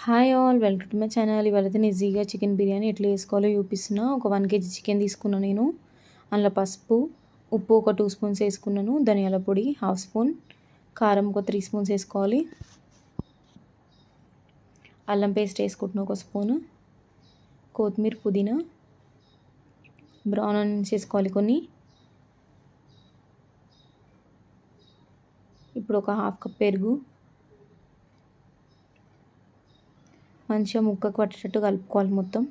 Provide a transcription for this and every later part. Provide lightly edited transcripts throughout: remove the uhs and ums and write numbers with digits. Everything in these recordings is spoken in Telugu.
Hi all, welcome to my channel. ఇవాళైతే ఈజీగా చికెన్ బిర్యానీ ఎట్లా చేసుకోవాలో చూపిస్తున్నా. ఒక 1 kg చికెన్ తీసుకున్నాను నేను. అందులో పసుపు, ఉప్పు ఒక 2 స్పూన్స్ వేసుకున్నాను. ధనియాల పొడి 1/2 స్పూన్, కారం ఒక 3 స్పూన్స్ వేసుకోవాలి. అల్లం పేస్ట్ వేసుకుంటున్నా 1 స్పూను, కొత్తిమీర, పుదీనా, బ్రౌన్ ఆనియన్స్ వేసుకోవాలి కొన్ని. ఇప్పుడు ఒక 1/2 కప్ పెరుగు మంచిగా ముక్కకు పట్టేటట్టు కలుపుకోవాలి మొత్తం.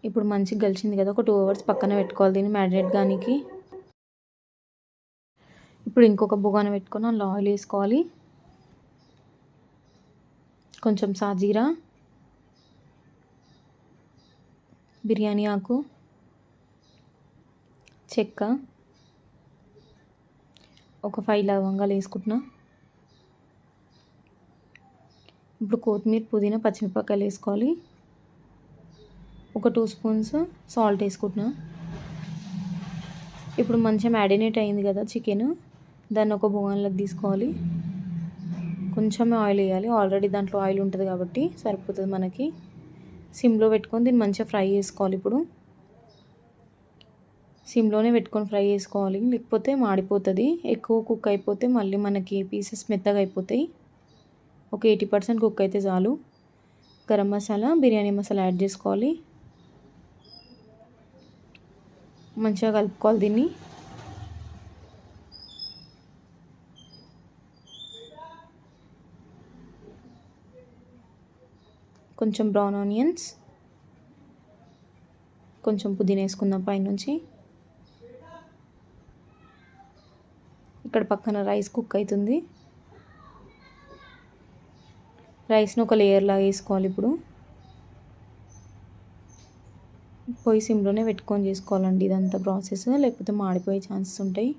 ఇప్పుడు మంచిగా కలిసింది కదా, ఒక 2 hours పక్కన పెట్టుకోవాలి దీన్ని మ్యారినేట్ కానీకి. ఇప్పుడు ఇంకొక బొగాన పెట్టుకొని అందులో ఆయిల్ వేసుకోవాలి. కొంచెం సాజీరా, బిర్యానీ ఆకు, చెక్క, ఒక 5 లవంగాలు వేసుకుంటున్నా. ఇప్పుడు కొత్తిమీర, పుదీనా, పచ్చిమిరపకాయలు వేసుకోవాలి. ఒక 2 స్పూన్స్ సాల్ట్ వేసుకుంటున్నా. ఇప్పుడు మంచిగా మ్యారినేట్ అయింది కదా చికెన్, దాన్ని ఒక బొగాన్లోకి తీసుకోవాలి. కొంచెమే ఆయిల్ వేయాలి, ఆల్రెడీ దాంట్లో ఆయిల్ ఉంటుంది కాబట్టి సరిపోతుంది మనకి. సిమ్లో పెట్టుకొని దీన్ని మంచిగా ఫ్రై చేసుకోవాలి. ఇప్పుడు సిమ్లోనే పెట్టుకొని ఫ్రై చేసుకోవాలి, లేకపోతే మాడిపోతుంది. ఎక్కువ కుక్ అయిపోతే మళ్ళీ మనకి పీసెస్ మెత్తగా అయిపోతాయి. ఒక 80% కుక్ అయితే చాలు. గరం మసాలా, బిర్యానీ మసాలా యాడ్ చేసుకోవాలి. మంచిగా కలుపుకోవాలి దీన్ని. కొంచెం బ్రౌన్ ఆనియన్స్, కొంచెం పుదీనా వేసుకుందాం పైనుంచి. ఇక్కడ పక్కన రైస్ కుక్ అవుతుంది. రైస్ని ఒక లేయర్ లాగా వేసుకోవాలి. ఇప్పుడు పొయ్యి సిమ్లోనే పెట్టుకొని చేసుకోవాలండి ఇదంతా ప్రాసెస్, లేకపోతే మాడిపోయే ఛాన్సెస్ ఉంటాయి.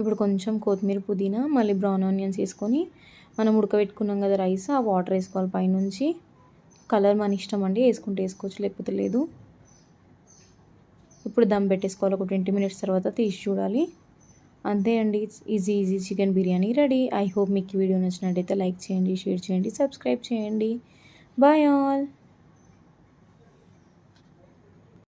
ఇప్పుడు కొంచెం కొత్తిమీర, పుదీనా, మళ్ళీ బ్రౌన్ ఆనియన్స్ వేసుకొని మనం ఉడకబెట్టుకున్నాం కదా రైస్, ఆ వాటర్ వేసుకోవాలి పైనుంచి. కలర్ మన ఇష్టం అండి, వేసుకుంటే వేసుకోవచ్చు లేకపోతే లేదు. ఇప్పుడు దమ్ పెట్టేసుకోవాలి. ఒక 20 minutes తర్వాత తీసి చూడాలి. అంతే అండి, easy chicken biryani ready. I hope మీకు ఈ వీడియో నచ్చినట్టయితే లైక్ చేయండి, షేర్ చేయండి, సబ్స్క్రైబ్ చేయండి. Bye all.